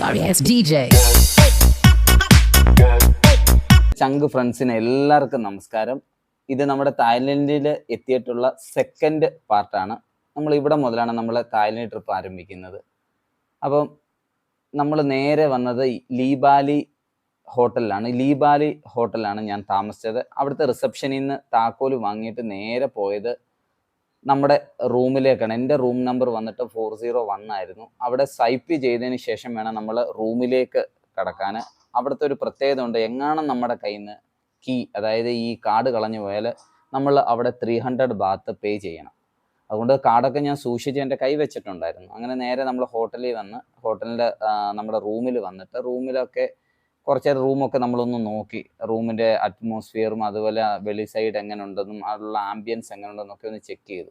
sorry ass DJ. ചങ്ക് ഫ്രണ്ട്സിന് എല്ലാവർക്കും നമസ്കാരം. ഇത് നമ്മുടെ തായ്ലൻഡിൽ എത്തിയിട്ടുള്ള സെക്കൻഡ് പാർട്ടാണ്. നമ്മൾ ഇവിടെ മുതലാണ് നമ്മൾ തായ്ലൻഡ് ട്രിപ്പ് ആരംഭിക്കുന്നത്. അപ്പം നമ്മൾ നേരെ വന്നത് ലീബാലി ഹോട്ടലിലാണ് ഞാൻ താമസിച്ചത്. അവിടുത്തെ റിസപ്ഷനിൽ നിന്ന് താക്കോല് വാങ്ങിയിട്ട് നേരെ പോയത് നമ്മുടെ റൂമിലേക്കാണ്. എൻ്റെ റൂം നമ്പർ വന്നിട്ട് 401 ആയിരുന്നു. അവിടെ സ്വൈപ്പ് ചെയ്തതിന് ശേഷം വേണം നമ്മൾ റൂമിലേക്ക് കടക്കാൻ. അവിടുത്തെ ഒരു പ്രത്യേകത ഉണ്ട്, എങ്ങാനും നമ്മുടെ കയ്യിൽ നിന്ന് കീ, അതായത് ഈ കാർഡ് കളഞ്ഞു പോയാൽ നമ്മൾ അവിടെ 300 ബാത്ത് പേ ചെയ്യണം. അതുകൊണ്ട് കാർഡൊക്കെ ഞാൻ സൂക്ഷിച്ച് എൻ്റെ കൈ വെച്ചിട്ടുണ്ടായിരുന്നു. അങ്ങനെ നേരെ നമ്മൾ ഹോട്ടലിൽ വന്ന് ഹോട്ടലിൻ്റെ നമ്മുടെ റൂമിൽ വന്നിട്ട് റൂമിലൊക്കെ കുറച്ച് റൂമൊക്കെ നമ്മളൊന്ന് നോക്കി, റൂമിൻ്റെ അറ്റ്മോസ്ഫിയറും അതുപോലെ വെളി സൈഡ് എങ്ങനെ ഉണ്ടെന്നും അതിലുള്ള ആംബിയൻസ് എങ്ങനെ ഉണ്ടെന്നൊക്കെ ഒന്ന് ചെക്ക് ചെയ്തു.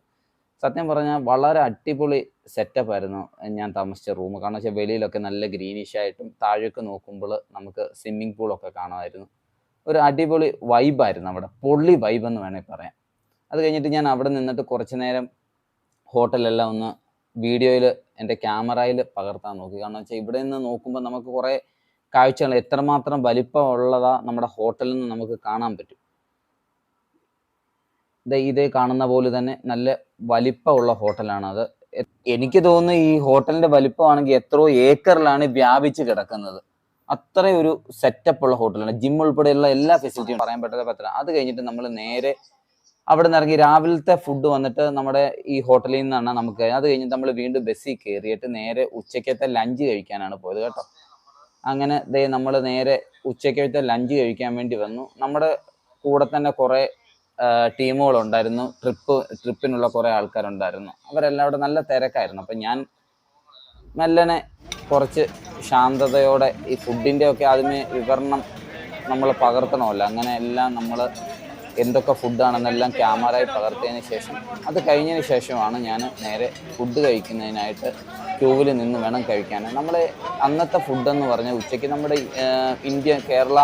സത്യം പറഞ്ഞാൽ വളരെ അടിപൊളി സെറ്റപ്പ് ആയിരുന്നു ഞാൻ താമസിച്ച റൂം. കാരണം വെച്ചാൽ വെളിയിലൊക്കെ നല്ല ഗ്രീനിഷ് ആയിട്ടും താഴേക്ക് നോക്കുമ്പോൾ നമുക്ക് സ്വിമ്മിംഗ് പൂളൊക്കെ കാണുമായിരുന്നു. ഒരു അടിപൊളി വൈബായിരുന്നു അവിടെ, പൊള്ളി വൈബ് എന്ന് വേണമെങ്കിൽ പറയാം. അത് കഴിഞ്ഞിട്ട് ഞാൻ അവിടെ നിന്നിട്ട് കുറച്ച് നേരം ഹോട്ടലെല്ലാം ഒന്ന് വീഡിയോയിൽ എൻ്റെ ക്യാമറയിൽ പകർത്താൻ നോക്കി. കാരണം വെച്ചാൽ ഇവിടെ നിന്ന് നോക്കുമ്പോൾ നമുക്ക് കുറേ കാഴ്ചകൾ, എത്രമാത്രം വലിപ്പമുള്ളതാ നമ്മുടെ ഹോട്ടലിൽ നിന്ന് നമുക്ക് കാണാൻ പറ്റും. ഇതേ കാണുന്ന പോലെ തന്നെ നല്ല വലിപ്പമുള്ള ഹോട്ടലാണ് അത്. എനിക്ക് തോന്നുന്നു ഈ ഹോട്ടലിൻ്റെ വലിപ്പമാണെങ്കിൽ എത്രയോ ഏക്കറിലാണ് വ്യാപിച്ച് കിടക്കുന്നത്. അത്രയും ഒരു സെറ്റപ്പ് ഉള്ള ഹോട്ടലാണ്. ജിം ഉൾപ്പെടെയുള്ള എല്ലാ ഫെസിലിറ്റിയും പറയാൻ പറ്റാത്ത. അത് കഴിഞ്ഞിട്ട് നമ്മൾ നേരെ അവിടെ നിന്ന് ഇറങ്ങി രാവിലത്തെ ഫുഡ് വന്നിട്ട് നമ്മുടെ ഈ ഹോട്ടലിൽ നിന്നാണ് നമുക്ക്. അത് കഴിഞ്ഞിട്ട് നമ്മൾ വീണ്ടും ബസ്സിൽ കയറിയിട്ട് നേരെ ഉച്ചക്കത്തെ ലഞ്ച് കഴിക്കാനാണ് പോയത് കേട്ടോ. അങ്ങനെ നമ്മൾ നേരെ ഉച്ചക്കത്തെ ലഞ്ച് കഴിക്കാൻ വേണ്ടി വന്നു. നമ്മുടെ കൂടെ തന്നെ കുറേ ടീമുകളുണ്ടായിരുന്നു, ട്രിപ്പിനുള്ള കുറേ ആൾക്കാരുണ്ടായിരുന്നു. അവരെല്ലാം അവിടെ നല്ല തിരക്കായിരുന്നു. അപ്പം ഞാൻ മെല്ലനെ കുറച്ച് ശാന്തതയോടെ ഈ ഫുഡിൻ്റെ ഒക്കെ ആദ്യമേ വിവരണം നമ്മൾ പകർത്തണമല്ലോ, അങ്ങനെ എല്ലാം നമ്മൾ എന്തൊക്കെ ഫുഡാണെന്നെല്ലാം ക്യാമറയിൽ പകർത്തിയതിന് ശേഷം അത് കഴിഞ്ഞതിന് ശേഷമാണ് ഞാൻ നേരെ ഫുഡ് കഴിക്കുന്നതിനായിട്ട് ക്യൂവിൽ നിന്ന് വേണം കഴിക്കാൻ. നമ്മൾ അന്നത്തെ ഫുഡെന്ന് പറഞ്ഞാൽ ഉച്ചയ്ക്ക് നമ്മുടെ കേരള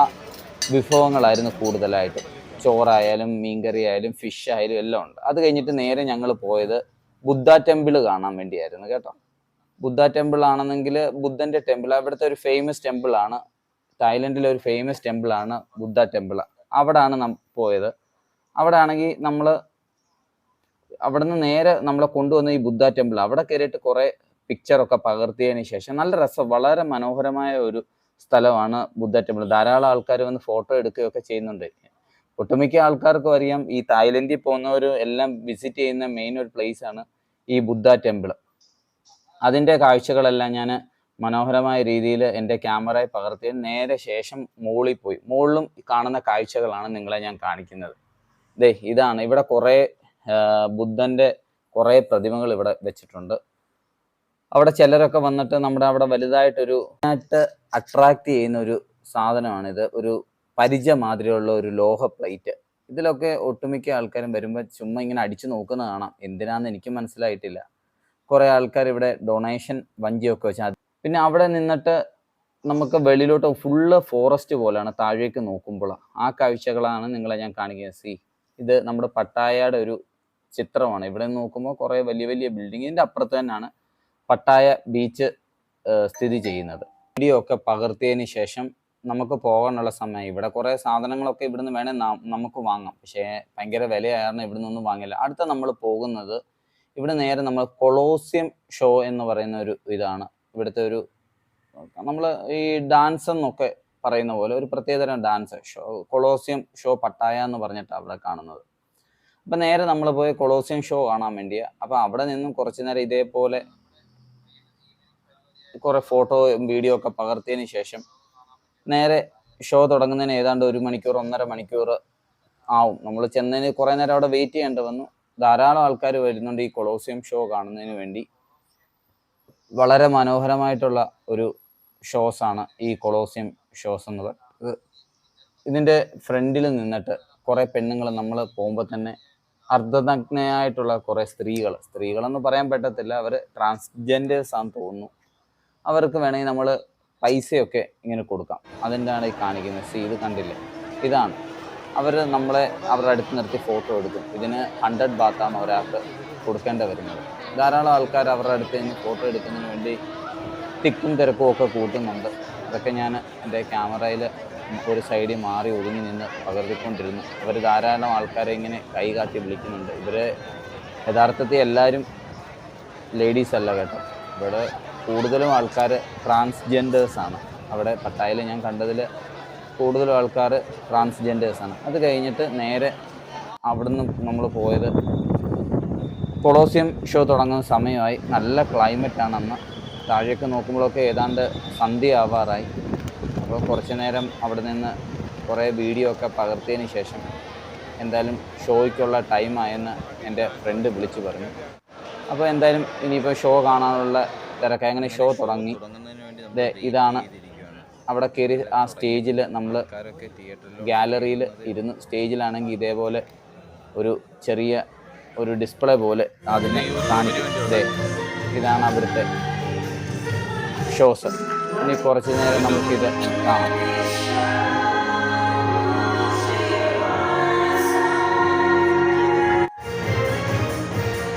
വിഭവങ്ങളായിരുന്നു കൂടുതലായിട്ട്. ചോറായാലും മീൻകറി ആയാലും ഫിഷ് ആയാലും എല്ലാം ഉണ്ട്. അത് കഴിഞ്ഞിട്ട് നേരെ ഞങ്ങൾ പോയത് ബുദ്ധ ടെമ്പിൾ കാണാൻ വേണ്ടിയായിരുന്നു കേട്ടോ. ബുദ്ധ ടെമ്പിൾ ആണെന്നെങ്കിൽ ബുദ്ധൻ്റെ ടെമ്പിൾ, അവിടുത്തെ ഒരു ഫേമസ് ടെമ്പിളാണ്, തായ്ലൻഡിലെ ഒരു ഫേമസ് ടെമ്പിളാണ് ബുദ്ധ ടെമ്പിൾ. അവിടാണ് പോയത്. അവിടെ ആണെങ്കിൽ നമ്മൾ അവിടെ നിന്ന് നേരെ നമ്മളെ കൊണ്ടുവന്ന ഈ ബുദ്ധ ടെമ്പിൾ, അവിടെ കയറിയിട്ട് കുറേ പിക്ചറൊക്കെ പകർത്തിയതിന് ശേഷം നല്ല രസം, വളരെ മനോഹരമായ ഒരു സ്ഥലമാണ് ബുദ്ധ ടെമ്പിൾ. ധാരാളം ആൾക്കാർ വന്ന് ഫോട്ടോ എടുക്കുകയൊക്കെ ചെയ്യുന്നുണ്ട്. ഒട്ടുമിക്ക ആൾക്കാർക്കും അറിയാം, ഈ തായ്ലൻഡിൽ പോകുന്നവർ എല്ലാം വിസിറ്റ് ചെയ്യുന്ന മെയിൻ ഒരു പ്ലേസ് ആണ് ഈ ബുദ്ധ ടെമ്പിൾ. അതിൻ്റെ കാഴ്ചകളെല്ലാം ഞാൻ മനോഹരമായ രീതിയിൽ എൻ്റെ ക്യാമറയിൽ പകർത്തിയതിന് നേരെ ശേഷം മുകളിൽ പോയി. മുകളിലും കാണുന്ന കാഴ്ചകളാണ് നിങ്ങളെ ഞാൻ കാണിക്കുന്നത്. ഇതാണ് ഇവിടെ കുറേ ബുദ്ധൻ്റെ കുറേ പ്രതിമകൾ ഇവിടെ വെച്ചിട്ടുണ്ട്. അവിടെ ചിലരൊക്കെ വന്നിട്ട് നമ്മുടെ അവിടെ വലുതായിട്ടൊരു അട്രാക്റ്റ് ചെയ്യുന്ന ഒരു സാധനമാണിത്. ഒരു പരിചയ മാതിരിയുള്ള ഒരു ലോഹ പ്ലേറ്റ്. ഇതിലൊക്കെ ഒട്ടുമിക്ക ആൾക്കാരും വരുമ്പോൾ ചുമ്മാ ഇങ്ങനെ അടിച്ചു നോക്കുന്ന കാണാം. എന്തിനാന്ന് എനിക്ക് മനസ്സിലായിട്ടില്ല. കുറേ ആൾക്കാർ ഇവിടെ ഡൊണേഷൻ വഞ്ചിയൊക്കെ വെച്ചാൽ. പിന്നെ അവിടെ നിന്നിട്ട് നമുക്ക് വെളിയിലോട്ട് ഫുള്ള് ഫോറസ്റ്റ് പോലെയാണ് താഴേക്ക് നോക്കുമ്പോൾ. ആ കാഴ്ചകളാണ് നിങ്ങളെ ഞാൻ കാണിക്കുന്നത്. ഇത് നമ്മുടെ പട്ടായയുടെ ഒരു ചിത്രമാണ്. ഇവിടെ നോക്കുമ്പോൾ കുറേ വലിയ വലിയ ബിൽഡിങ്ങിൻ്റെ അപ്പുറത്ത് തന്നെയാണ് പട്ടായ ബീച്ച് സ്ഥിതി ചെയ്യുന്നത്. വീഡിയോ ഒക്കെ പകർത്തിയതിന് ശേഷം നമുക്ക് പോകാനുള്ള സമയം. ഇവിടെ കുറേ സാധനങ്ങളൊക്കെ ഇവിടുന്ന് വേണേൽ നമുക്ക് വാങ്ങാം, പക്ഷേ ഭയങ്കര വിലയായിരുന്നു, ഇവിടെ നിന്നൊന്നും വാങ്ങില്ല. അടുത്ത നമ്മൾ പോകുന്നത് ഇവിടെ നേരെ നമ്മൾ കൊളോസിയം ഷോ എന്ന് പറയുന്ന ഒരു ഇതാണ്. ഇവിടുത്തെ ഒരു നമ്മൾ ഈ ഡാൻസ് എന്നൊക്കെ പറയുന്ന പോലെ ഒരു പ്രത്യേകതരം dance show, Colosseum show Pattaya എന്ന് പറഞ്ഞിട്ടാണ് അവിടെ കാണുന്നത്. അപ്പം നേരെ നമ്മൾ പോയി കൊളോസിയം ഷോ കാണാൻ വേണ്ടിയാണ്. അപ്പം അവിടെ നിന്നും കുറച്ച് നേരം ഇതേപോലെ കുറേ ഫോട്ടോ വീഡിയോ ഒക്കെ പകർത്തിയതിന് ശേഷം നേരെ ഷോ തുടങ്ങുന്നതിന് ഏതാണ്ട് 1 മണിക്കൂർ 1.5 മണിക്കൂർ ആവും. നമ്മൾ ചെന്നതിന് കുറേ നേരം അവിടെ വെയിറ്റ് ചെയ്യേണ്ടി വന്നു. ധാരാളം ആൾക്കാർ വരുന്നുണ്ട് ഈ കൊളോസിയം ഷോ കാണുന്നതിന് വേണ്ടി. വളരെ മനോഹരമായിട്ടുള്ള ഒരു ഷോസാണ് ഈ കൊളോസിയം ഷോസ് എന്ന് പറയുന്നത്. ഇതിൻ്റെ ഫ്രണ്ടിൽ നിന്നിട്ട് കുറേ പെണ്ണുങ്ങൾ, നമ്മൾ പോകുമ്പോൾ തന്നെ അർദ്ധനഗ്നയായിട്ടുള്ള കുറേ സ്ത്രീകളെന്ന് പറയാൻ പറ്റത്തില്ല, അവർ ട്രാൻസ്ജെൻഡേഴ്സ് ആണെന്ന് തോന്നുന്നു. അവർക്ക് വേണമെങ്കിൽ നമ്മൾ പൈസയൊക്കെ ഇങ്ങനെ കൊടുക്കാം. അതിൻ്റെയാണ് ഈ കാണിക്കുന്നത്. ഇത് കണ്ടില്ലേ, ഇതാണ് അവർ നമ്മളെ അവരുടെ അടുത്ത് നിർത്തി ഫോട്ടോ എടുക്കും. ഇതിന് 100 ബാത്താണ് ഒരാൾക്ക് കൊടുക്കേണ്ടി വരുന്നത്. ധാരാളം ആൾക്കാർ അവരുടെ അടുത്ത് നിന്ന് ഫോട്ടോ എടുക്കുന്നതിന് വേണ്ടി തിക്കും തിരക്കും ഒക്കെ കൂട്ടുന്നുണ്ട്. അതൊക്കെ ഞാൻ എൻ്റെ ക്യാമറയിൽ ഒരു സൈഡിൽ മാറി ഒതുങ്ങി നിന്ന് പകർത്തിക്കൊണ്ടിരുന്നു. അവർ ധാരാളം ആൾക്കാരെ ഇങ്ങനെ കൈ കാട്ടി വിളിക്കുന്നുണ്ട്. ഇവരെ യഥാർത്ഥത്തിൽ എല്ലാവരും ലേഡീസ് അല്ല കേട്ടോ. ഇവിടെ കൂടുതലും ആൾക്കാർ ട്രാൻസ്ജെൻഡേഴ്സാണ്. അവിടെ പട്ടായയിൽ ഞാൻ കണ്ടതിൽ കൂടുതലും ആൾക്കാർ ട്രാൻസ്ജെൻഡേഴ്സാണ്. അത് കഴിഞ്ഞിട്ട് നേരെ അവിടുന്ന് നമ്മൾ പോയത് കൊളോസിയം ഷോ തുടങ്ങുന്ന സമയമായി. നല്ല ക്ലൈമറ്റാണ് അന്ന്. താഴേക്ക് നോക്കുമ്പോഴൊക്കെ ഏതാണ്ട് സന്ധ്യ ആവാറായി. അപ്പോൾ കുറച്ച് നേരം അവിടെ നിന്ന് കുറേ വീഡിയോ ഒക്കെ പകർത്തിയതിന് ശേഷം എന്തായാലും ഷോയ്ക്കുള്ള ടൈമായെന്ന് എൻ്റെ ഫ്രണ്ട് വിളിച്ചു പറഞ്ഞു. അപ്പോൾ എന്തായാലും ഇനിയിപ്പോൾ ഷോ കാണാനുള്ള തിരക്കായി. അങ്ങനെ ഷോ തുടങ്ങി. ഇതാണ് അവിടെ കയറി ആ സ്റ്റേജിൽ നമ്മൾ ഗാലറിയിൽ ഇരുന്ന്, സ്റ്റേജിലാണെങ്കിൽ ഇതേപോലെ ഒരു ചെറിയ ഒരു ഡിസ്പ്ലേ പോലെ അതിനെ കാണിക്കും. ഇതാണ് അവിടുത്തെ ഷോസ്. ഇനി കുറച്ച് നേരം നമുക്കിത് കാണാം.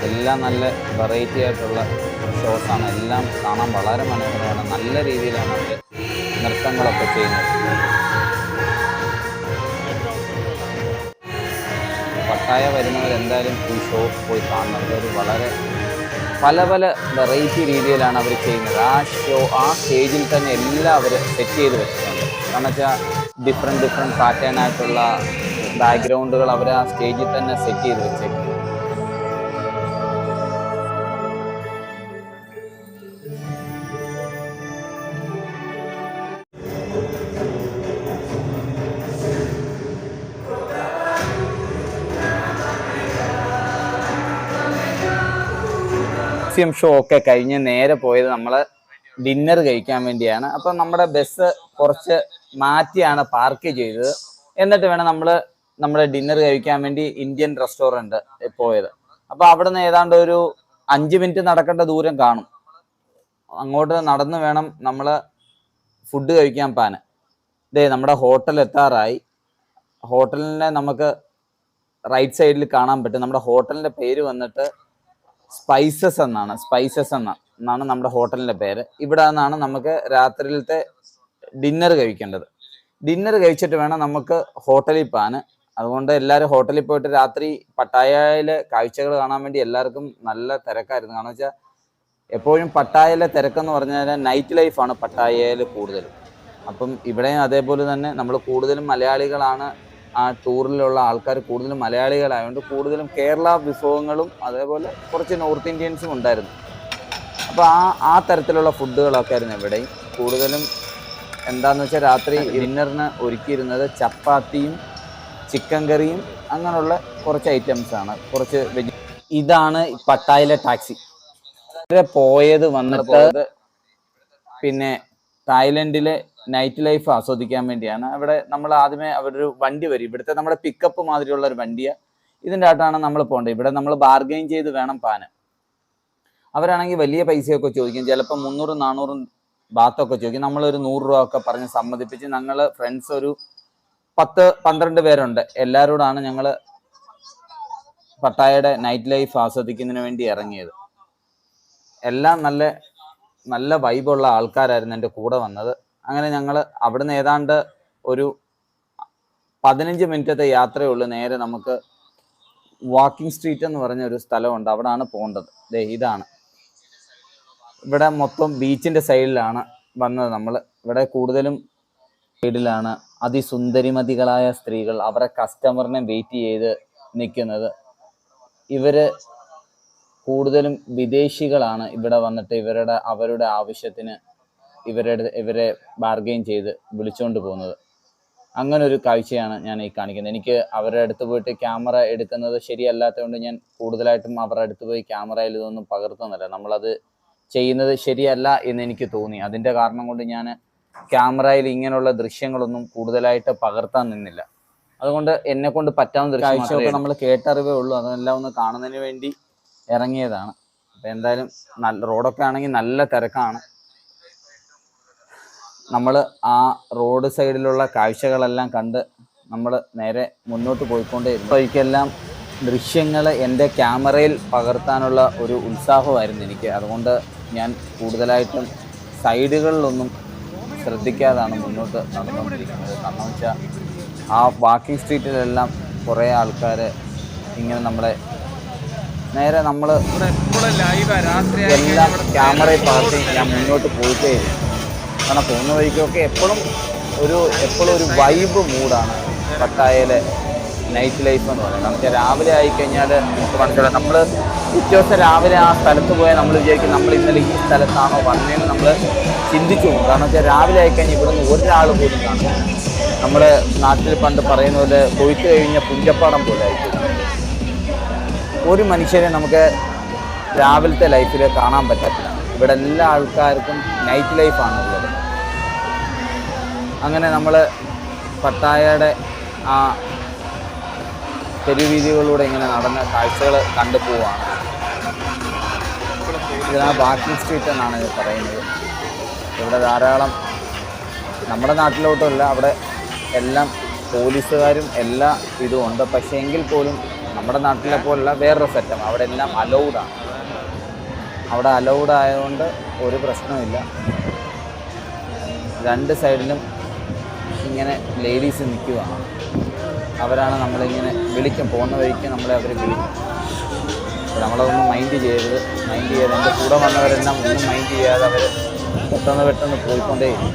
എല്ലാം നല്ല വെറൈറ്റി ആയിട്ടുള്ള ഷോസാണ്. എല്ലാം കാണാൻ വളരെ മനോഹരമാണ്. നല്ല രീതിയിലാണ് അവർ നൃത്തങ്ങളൊക്കെ ചെയ്യുന്നത്. പട്ടായ വരുന്നവരെന്തായാലും ഈ ഷോ പോയി കാണണം. ഒരു വളരെ പല പല വെറൈറ്റി രീതിയിലാണ് അവർ ചെയ്യുന്നത്. ആ സ്റ്റേജിൽ തന്നെ എല്ലാം അവർ സെറ്റ് ചെയ്ത് വെച്ചിട്ടുണ്ട്. കാരണം വെച്ചാൽ ഡിഫറെൻറ്റ് പാറ്റേൺ ആയിട്ടുള്ള ബാക്ക്ഗ്രൗണ്ടുകൾ അവർ ആ സ്റ്റേജിൽ തന്നെ സെറ്റ് ചെയ്ത് വെച്ചേക്കും. ഷോ ഒക്കെ കഴിഞ്ഞ് നേരെ പോയത് നമ്മൾ ഡിന്നർ കഴിക്കാൻ വേണ്ടിയാണ്. അപ്പം നമ്മുടെ ബസ് കുറച്ച് മാറ്റിയാണ് പാർക്ക് ചെയ്തത്. എന്നിട്ട് വേണം നമ്മുടെ ഡിന്നർ കഴിക്കാൻ വേണ്ടി ഇന്ത്യൻ റെസ്റ്റോറൻറ്റ് പോയത്. അപ്പോൾ അവിടെ നിന്ന് ഏതാണ്ട് ഒരു 5 മിനിറ്റ് നടക്കേണ്ട ദൂരം കാണും. അങ്ങോട്ട് നടന്ന് വേണം നമ്മൾ ഫുഡ് കഴിക്കാൻ പാന്. നമ്മുടെ ഹോട്ടൽ എത്താറായി. ഹോട്ടലിനെ നമുക്ക് റൈറ്റ് സൈഡിൽ കാണാൻ പറ്റും. നമ്മുടെ ഹോട്ടലിൻ്റെ പേര് വന്നിട്ട് സ്പൈസസ് എന്നാണ് നമ്മുടെ ഹോട്ടലിൻ്റെ പേര്. ഇവിടെ നിന്നാണ് നമുക്ക് രാത്രിയിലത്തെ ഡിന്നർ കഴിക്കേണ്ടത്. ഡിന്നർ കഴിച്ചിട്ട് വേണം നമുക്ക് ഹോട്ടലിൽ പോകാൻ. അതുകൊണ്ട് എല്ലാവരും ഹോട്ടലിൽ പോയിട്ട് രാത്രി പട്ടായയിലെ കാഴ്ചകൾ കാണാൻ വേണ്ടി എല്ലാവർക്കും നല്ല തിരക്കായിരുന്നു. കാരണം വെച്ചാൽ എപ്പോഴും പട്ടായയിലെ തിരക്കെന്ന് പറഞ്ഞാൽ നൈറ്റ് ലൈഫാണ് പട്ടായയിൽ കൂടുതലും. അപ്പം ഇവിടെയും അതേപോലെ തന്നെ നമ്മൾ കൂടുതലും മലയാളികളാണ്. ആ ടൂറിലുള്ള ആൾക്കാർ കൂടുതലും മലയാളികളായതുകൊണ്ട് കൂടുതലും കേരള വിഭവങ്ങളും അതേപോലെ കുറച്ച് നോർത്ത് ഇന്ത്യൻസും ഉണ്ടായിരുന്നു. അപ്പോൾ ആ തരത്തിലുള്ള ഫുഡുകളൊക്കെ ആയിരുന്നു ഇവിടെയും കൂടുതലും. എന്താണെന്ന് വെച്ചാൽ രാത്രി ഡിന്നറിന് ഒരുക്കിയിരുന്നത് ചപ്പാത്തിയും ചിക്കൻ കറിയും അങ്ങനെയുള്ള കുറച്ച് ഐറ്റംസാണ്. കുറച്ച് ഇതാണ് പട്ടായയിലെ ടാക്സി. പോയത് വന്നിട്ട് പിന്നെ തായ്ലൻഡിലെ നൈറ്റ് ലൈഫ് ആസ്വദിക്കാൻ വേണ്ടിയാണ്. അവിടെ നമ്മൾ ആദ്യമേ അവരൊരു വണ്ടി വരും. ഇവിടുത്തെ നമ്മുടെ പിക്കപ്പ് മാതിരിയുള്ള ഒരു വണ്ടിയാണ്. ഇതിൻ്റെ ആയിട്ടാണ് നമ്മൾ പോകേണ്ടത്. ഇവിടെ നമ്മൾ ബാർഗെയിൻ ചെയ്ത് വേണം പാന്. അവരാണെങ്കിൽ വലിയ പൈസയൊക്കെ ചോദിക്കും. ചിലപ്പോൾ 300-400 ബാത്തൊക്കെ ചോദിക്കും. നമ്മളൊരു 100 രൂപ ഒക്കെ പറഞ്ഞ് സമ്മതിപ്പിച്ച് ഞങ്ങൾ ഫ്രണ്ട്സ് ഒരു 10-12 പേരുണ്ട്. എല്ലാവരോടാണ് ഞങ്ങൾ പട്ടായയുടെ നൈറ്റ് ലൈഫ് ആസ്വദിക്കുന്നതിന് വേണ്ടി ഇറങ്ങിയത്. എല്ലാം നല്ല വൈബുള്ള ആൾക്കാരായിരുന്നു എൻ്റെ കൂടെ വന്നത്. അങ്ങനെ ഞങ്ങൾ അവിടുന്ന് ഏതാണ്ട് ഒരു 15 മിനിറ്റത്തെ യാത്രയുള്ളൂ. നേരെ നമുക്ക് വാക്കിംഗ് സ്ട്രീറ്റ് എന്ന് പറഞ്ഞ ഒരു സ്ഥലമുണ്ട്. അവിടെയാണ് പോകേണ്ടത്. ഇതാണ് ഇവിടെ മൊത്തം ബീച്ചിൻ്റെ സൈഡിലാണ് വന്നത് നമ്മൾ. ഇവിടെ കൂടുതലും സൈഡിലാണ് അതിസുന്ദരിമതികളായ സ്ത്രീകൾ അവരെ കസ്റ്റമറിനെ വെയിറ്റ് ചെയ്ത് നിൽക്കുന്നത്. ഇവര് കൂടുതലും വിദേശികളാണ്. ഇവിടെ വന്നിട്ട് അവരുടെ ആവശ്യത്തിന് ഇവരെ ബാർഗെയിൻ ചെയ്ത് വിളിച്ചുകൊണ്ട് പോകുന്നത്. അങ്ങനെ ഒരു കാഴ്ചയാണ് ഞാൻ ഈ കാണിക്കുന്നത്. എനിക്ക് അവരുടെ അടുത്ത് പോയിട്ട് ക്യാമറ എടുക്കുന്നത് ശരിയല്ലാത്തതുകൊണ്ട് ഞാൻ കൂടുതലായിട്ടും അവരുടെ അടുത്ത് പോയി ക്യാമറയിൽ ഇതൊന്നും പകർത്തുന്നില്ല. നമ്മളത് ചെയ്യുന്നത് ശരിയല്ല എന്ന് എനിക്ക് തോന്നി. അതിൻ്റെ കാരണം കൊണ്ട് ഞാൻ ക്യാമറയിൽ ഇങ്ങനെയുള്ള ദൃശ്യങ്ങളൊന്നും കൂടുതലായിട്ട് പകർത്താൻ നിന്നില്ല. അതുകൊണ്ട് എന്നെ കൊണ്ട് പറ്റാവുന്ന കാഴ്ചയൊക്കെ നമ്മൾ കേട്ടറിവേ ഉള്ളൂ. അതെല്ലാം ഒന്ന് കാണുന്നതിന് വേണ്ടി ഇറങ്ങിയതാണ്. അപ്പം എന്തായാലും റോഡൊക്കെ ആണെങ്കിൽ നല്ല തിരക്കാണ്. നമ്മൾ ആ റോഡ് സൈഡിലുള്ള കാഴ്ചകളെല്ലാം കണ്ട് നമ്മൾ നേരെ മുന്നോട്ട് പോയിക്കൊണ്ടേയിരുന്നു. എനിക്കെല്ലാം ദൃശ്യങ്ങൾ എൻ്റെ ക്യാമറയിൽ പകർത്താനുള്ള ഒരു ഉത്സാഹമായിരുന്നു എനിക്ക്. അതുകൊണ്ട് ഞാൻ കൂടുതലായിട്ടും സൈഡുകളിലൊന്നും ശ്രദ്ധിക്കാതാണ് മുന്നോട്ട് നടന്നുകൊണ്ടിരിക്കുന്നത്. കാരണം വെച്ചാൽ ആ വാക്കിംഗ് സ്ട്രീറ്റിലെല്ലാം കുറേ ആൾക്കാർ ഇങ്ങനെ നമ്മളെ നേരെ നമ്മൾ എല്ലാം ക്യാമറയിൽ പകർത്തി ഞാൻ മുന്നോട്ട് പോയിട്ടേ ഇല്ല. കാരണം പോകുന്ന വഴിക്കൊക്കെ എപ്പോഴും ഒരു വൈബ് മൂഡാണ് പട്ടായയിലെ നൈറ്റ് ലൈഫ് എന്ന് പറയുന്നത്. നമുക്ക് രാവിലെ ആയിക്കഴിഞ്ഞാൽ നമുക്ക് മനസ്സിലാക്കാം, നമ്മൾ പിറ്റേ ദിവസം രാവിലെ ആ സ്ഥലത്ത് പോയാൽ നമ്മൾ വിചാരിക്കും നമ്മൾ ഇന്നലെ ഈ സ്ഥലത്താണോ വന്നതെന്ന് നമ്മൾ ചിന്തിച്ചു പോകും. കാരണം വെച്ചാൽ രാവിലെ ആയിക്കഴിഞ്ഞാൽ ഇവിടുന്ന് ഒരാൾ പോലും കാണും. നമ്മുടെ നാട്ടിൽ പണ്ട് പറയുന്ന പോലെ കൊയ്ത്ത് കഴിഞ്ഞ പുഞ്ചപ്പാടം പോലെ ആയിരിക്കും. ഒരു മനുഷ്യരെ നമുക്ക് രാവിലത്തെ ലൈഫിൽ കാണാൻ പറ്റത്തില്ല. ഇവിടെ എല്ലാ ആൾക്കാർക്കും നൈറ്റ് ലൈഫാണുള്ളത്. അങ്ങനെ നമ്മൾ പട്ടായയുടെ ആ തെരുവീതികളിലൂടെ ഇങ്ങനെ നടന്ന കാഴ്ചകൾ കണ്ടു പോവുകയാണ്. ഇതിനാ വാക്കിംഗ് സ്ട്രീറ്റ് എന്നാണ് ഇത് പറയുന്നത്. ഇവിടെ ധാരാളം നമ്മുടെ നാട്ടിലോട്ടുമല്ല, അവിടെ എല്ലാം പോലീസുകാരും എല്ലാ ഇതും ഉണ്ട്. പക്ഷേ എങ്കിൽ പോലും നമ്മുടെ നാട്ടിലെ പോലുള്ള വേറൊരു സെറ്റപ്പ്. അവിടെ എല്ലാം അലൗഡാണ്. അവിടെ അലൗഡ് ആയതുകൊണ്ട് ഒരു പ്രശ്നമില്ല. രണ്ട് സൈഡിലും ഇങ്ങനെ ലേഡീസ് നിൽക്കുകയാണ്. അവരാണ് നമ്മളിങ്ങനെ വിളിക്കും, പോകുന്ന വഴിക്ക് നമ്മളെ അവർ വിളിക്കും. അപ്പോൾ നമ്മളതൊന്നും മൈൻഡ് ചെയ്യരുത്. മൈൻഡ് ചെയ്ത് എൻ്റെ കൂടെ വന്നവരെല്ലാം ഒന്നും മൈൻഡ് ചെയ്യാതെ അവർ പെട്ടെന്ന് പോയിക്കൊണ്ടേയിരിക്കും.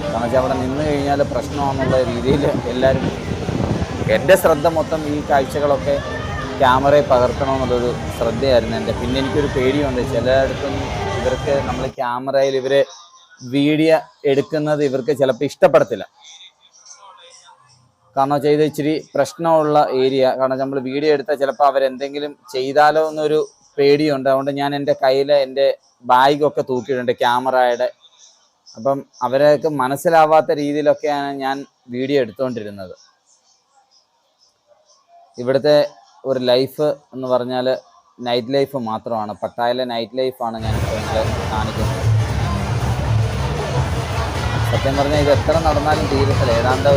കാരണം വെച്ചാൽ അവിടെ നിന്ന് കഴിഞ്ഞാൽ പ്രശ്നമാണെന്നുള്ള രീതിയിൽ എല്ലാവരും. എൻ്റെ ശ്രദ്ധ മൊത്തം ഈ കാഴ്ചകളൊക്കെ ക്യാമറയിൽ പകർത്തണമെന്നുള്ളൊരു ശ്രദ്ധയായിരുന്നു എൻ്റെ. പിന്നെ എനിക്കൊരു പേടിയുണ്ട്, ചിലയിടത്തൊന്നും ഇവർക്ക് നമ്മൾ ക്യാമറയിൽ ഇവർ വീഡിയോ എടുക്കുന്നത് ഇവർക്ക് ചിലപ്പോൾ ഇഷ്ടപ്പെടത്തില്ല. കാരണം വെച്ചാൽ ഇത് ഇച്ചിരി പ്രശ്നമുള്ള ഏരിയ. കാരണം നമ്മൾ വീഡിയോ എടുത്താൽ ചിലപ്പോൾ അവരെന്തെങ്കിലും ചെയ്താലോ എന്നൊരു പേടിയുണ്ട്. അതുകൊണ്ട് ഞാൻ എൻ്റെ കയ്യിൽ എൻ്റെ ബാഗൊക്കെ തൂക്കിയിട്ടുണ്ട് ക്യാമറയുടെ. അപ്പം അവരൊക്കെ മനസ്സിലാവാത്ത രീതിയിലൊക്കെയാണ് ഞാൻ വീഡിയോ എടുത്തുകൊണ്ടിരുന്നത്. ഇവിടുത്തെ ഒരു ലൈഫ് എന്ന് പറഞ്ഞാൽ നൈറ്റ് ലൈഫ് മാത്രമാണ്. പട്ടായയിലെ നൈറ്റ് ലൈഫാണ് ഞാൻ ഇപ്പോൾ കാണിക്കുന്നത്. സത്യം പറഞ്ഞാൽ ഇത് എത്ര നടന്നാലും തീരത്തില്ല. ഏതാണ്ട്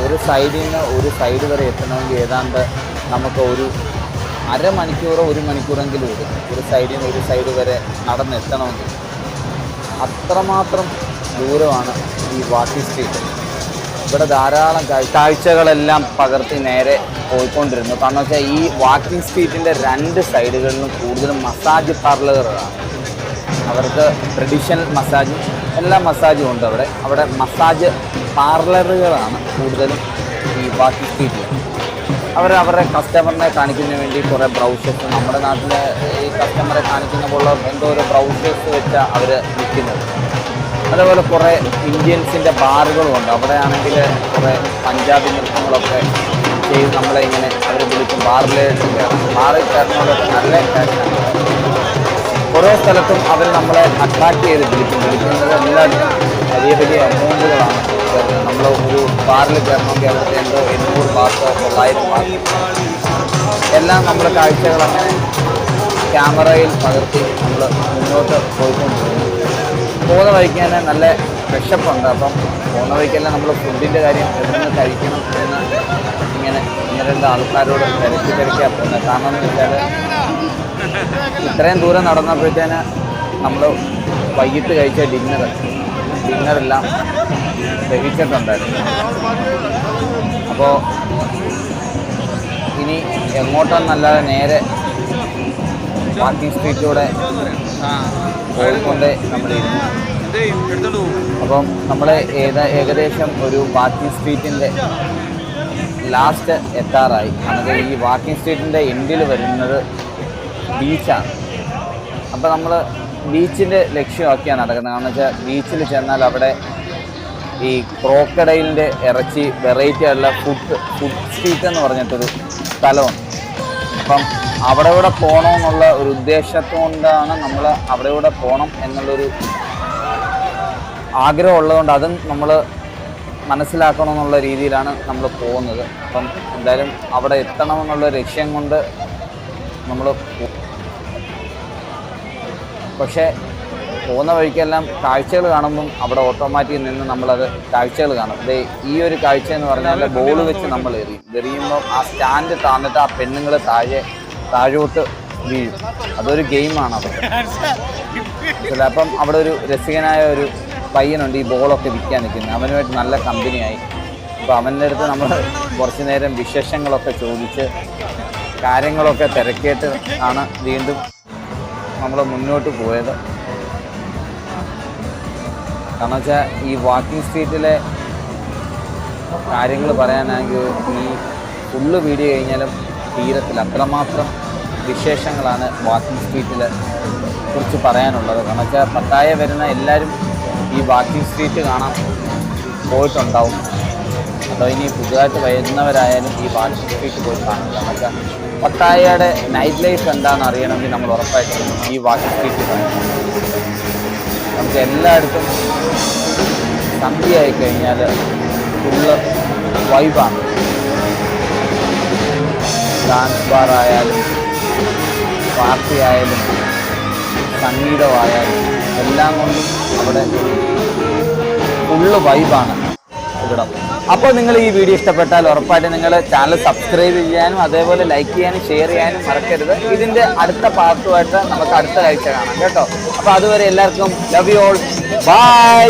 ഒരു സൈഡിൽ നിന്ന് ഒരു സൈഡ് വരെ എത്തണമെങ്കിൽ ഏതാണ്ട് നമുക്ക് ഒരു അരമണിക്കൂറോ 1 മണിക്കൂറെങ്കിലും എടുക്കും. ഒരു സൈഡിൽ നിന്ന് ഒരു സൈഡ് വരെ നടന്നെത്തണമെങ്കിൽ അത്രമാത്രം ദൂരമാണ് ഈ വാക്കിംഗ് സ്ട്രീറ്റ്. ഇവിടെ ധാരാളം കാഴ്ചകളെല്ലാം പകർത്തി നേരെ പോയിക്കൊണ്ടിരുന്നു. കാരണം വെച്ചാൽ ഈ വാക്കിംഗ് സ്ട്രീറ്റിൻ്റെ 2 സൈഡുകളിലും കൂടുതലും മസാജ് പാർലറുകളാണ്. അവർക്ക് ട്രഡീഷണൽ മസാജും എല്ലാ മസാജും ഉണ്ട് അവിടെ മസാജ് പാർലറുകളാണ് കൂടുതലും ഈ വാക്കിംഗ് സ്ട്രീറ്റിൽ. അവരുടെ കസ്റ്റമറിനെ കാണിക്കുന്നതിന് വേണ്ടി കുറേ ബ്രൗഷേഴ്സ്, നമ്മുടെ നാട്ടിലെ ഈ കസ്റ്റമറെ കാണിക്കുന്ന പോലെ എന്തോ ഒരു ബ്രൗഷേഴ്സ് വെച്ചാണ് അവർ വിൽക്കുന്നത്. അതേപോലെ കുറേ ഇന്ത്യൻസിൻ്റെ ബാറുകളുമുണ്ട്. അവിടെയാണെങ്കിൽ കുറേ പഞ്ചാബി നൃത്തങ്ങളൊക്കെ ചെയ്ത് നമ്മളെ ഇങ്ങനെ അവർ വിളിക്കും ബാറിലേക്ക് കയറാം. ബാറിൽ കയറുന്നതൊക്കെ നല്ല കാര്യമാണ്. ഓരോ സ്ഥലത്തും അവർ നമ്മളെ അട്രാക്ട് ചെയ്ത് വിളിക്കുന്നത് എല്ലാം വലിയ എമൗണ്ടുകളാണ്. നമ്മൾ ഒരു ബാറിൽ കയറണമെങ്കിൽ അവിടുത്തെ എന്തോ 800 ബാർക്കോ 900 ബാർക്കോ എല്ലാം നമ്മൾ കാഴ്ചകൾ അങ്ങനെ ക്യാമറയിൽ പകർത്തി നമ്മൾ മുന്നോട്ട് പോയിക്കൊണ്ടിരിക്കുന്നു. പോകുന്ന വഴിക്ക് തന്നെ നല്ല വിശപ്പുണ്ട്. അപ്പം പോകുന്ന വഴിക്കെല്ലാം നമ്മൾ ഫുഡിൻ്റെ കാര്യം എവിടെ കഴിക്കണം എന്ന് ഇങ്ങനെ 1-2 ആൾക്കാരോട് തിരക്കിയാണ് പോകുന്നത്. കാരണം എന്ന് വെച്ചാൽ ഇത്രയും ദൂരം നടന്നപ്പോഴത്തേന് നമ്മൾ വൈകിട്ട് കഴിച്ച ഡിന്നറെല്ലാം ദഹിച്ചിട്ടുണ്ടായിരുന്നു. അപ്പോൾ ഇനി എങ്ങോട്ടെന്നല്ലാതെ നേരെ വാക്കിംഗ് സ്ട്രീറ്റിലൂടെ പോയിക്കൊണ്ട് നമ്മളിരുന്നു. അപ്പം നമ്മൾ ഏകദേശം ഒരു വാക്കിംഗ് സ്ട്രീറ്റിൻ്റെ ലാസ്റ്റ് എത്താറായി. നമുക്ക് ഈ വാക്കിംഗ് സ്ട്രീറ്റിൻ്റെ എൻഡിൽ വരുന്നത് ബീച്ചാണ്. അപ്പോൾ നമ്മൾ ബീച്ചിൻ്റെ ലക്ഷ്യമാക്കിയാണ് നടക്കുന്നത്. കാരണം വെച്ചാൽ ബീച്ചിൽ ചെന്നാൽ അവിടെ ഈ ക്രോക്കഡൈലിൻ്റെ ഇറച്ചി വെറൈറ്റി ആയിട്ടുള്ള ഫുഡ് സ്ട്രീറ്റ് എന്ന് പറഞ്ഞിട്ടൊരു സ്ഥലമുണ്ട്. അപ്പം അവിടെ പോകണമെന്നുള്ള ഒരു ഉദ്ദേശത്തുകൊണ്ടാണ് നമ്മൾ അവിടെ പോകണം എന്നുള്ളൊരു ആഗ്രഹം ഉള്ളതുകൊണ്ട് അതും നമ്മൾ മനസ്സിലാക്കണമെന്നുള്ള രീതിയിലാണ് നമ്മൾ പോകുന്നത്. അപ്പം എന്തായാലും അവിടെ എത്തണമെന്നുള്ള ലക്ഷ്യം കൊണ്ട് നമ്മൾ പക്ഷേ പോകുന്ന വഴിക്കെല്ലാം കാഴ്ചകൾ കാണുമ്പം അവിടെ ഓട്ടോമാറ്റിക് നിന്ന് നമ്മളത് കാഴ്ചകൾ കാണും. ഈ ഒരു കാഴ്ച എന്ന് പറഞ്ഞാൽ ബോൾ വെച്ച് നമ്മൾ എറിയുമ്പോൾ ആ സ്റ്റാൻഡ് താന്നിട്ട് ആ പെണ്ണുങ്ങൾ താഴോട്ട് വീഴും. അതൊരു ഗെയിമാണ് അവിടെ. അപ്പം അവിടെ ഒരു രസികനായ ഒരു പയ്യനുണ്ട് ഈ ബോളൊക്കെ വിൽക്കാൻ നിൽക്കുന്നത്. അവനുമായിട്ട് നല്ല കമ്പനിയായി. അപ്പോൾ അവൻ്റെ അടുത്ത് നമ്മൾ കുറച്ച് നേരം വിശേഷങ്ങളൊക്കെ ചോദിച്ച് കാര്യങ്ങളൊക്കെ തിരക്കിയിട്ട് ആണ് വീണ്ടും നമ്മൾ മുന്നോട്ട് പോയത്. കാരണം വെച്ചാൽ ഈ വാക്കിംഗ് സ്ട്രീറ്റിലെ കാര്യങ്ങൾ പറയാനാണെങ്കിൽ ഈ ഫുള്ള് വീഡിയോ കഴിഞ്ഞാലും തീരത്തില്ല. അത്രമാത്രം വിശേഷങ്ങളാണ് വാക്കിംഗ് സ്ട്രീറ്റിനെ കുറിച്ച് പറയാനുള്ളത്. കാരണം വെച്ചാൽ പട്ടായ വരുന്ന എല്ലാവരും ഈ വാക്കിംഗ് സ്ട്രീറ്റ് കാണാൻ പോയിട്ടുണ്ടാവും. അതോ ഇനി പുതുതായിട്ട് വരുന്നവരായാലും ഈ വാക്കിംഗ് സ്ട്രീറ്റ് പോയി കാണും. കാരണം വെച്ചാൽ പട്ടായയുടെ നൈറ്റ് ലൈഫ് എന്താണെന്ന് അറിയണമെങ്കിൽ നമ്മൾ ഉറപ്പായിട്ടും ഈ വാക്കിംഗ് സ്ട്രീറ്റ് കാണും. നമുക്ക് എല്ലായിടത്തും സന്ധ്യയായി കഴിഞ്ഞാൽ ഫുള്ള് വൈബാണ്. ഡാൻസ് ബാർ ആയാലും പാർട്ടി ആയാലും സംഗീതമായാലും എല്ലാം കൊണ്ടും അവിടെ ഫുള്ള് വൈബാണ് ഇവിടം. അപ്പോൾ നിങ്ങൾ ഈ വീഡിയോ ഇഷ്ടപ്പെട്ടാൽ ഉറപ്പായിട്ട് നിങ്ങൾ ചാനൽ സബ്സ്ക്രൈബ് ചെയ്യാനും അതേപോലെ ലൈക്ക് ചെയ്യാനും ഷെയർ ചെയ്യാനും മറക്കരുത്. ഇതിൻ്റെ അടുത്ത പാർട്ടുമായിട്ട് നമുക്ക് അടുത്ത കാഴ്ച കാണാം കേട്ടോ. അപ്പോൾ അതുവരെ എല്ലാവർക്കും ലവ് യു ഓൾ, ബൈ.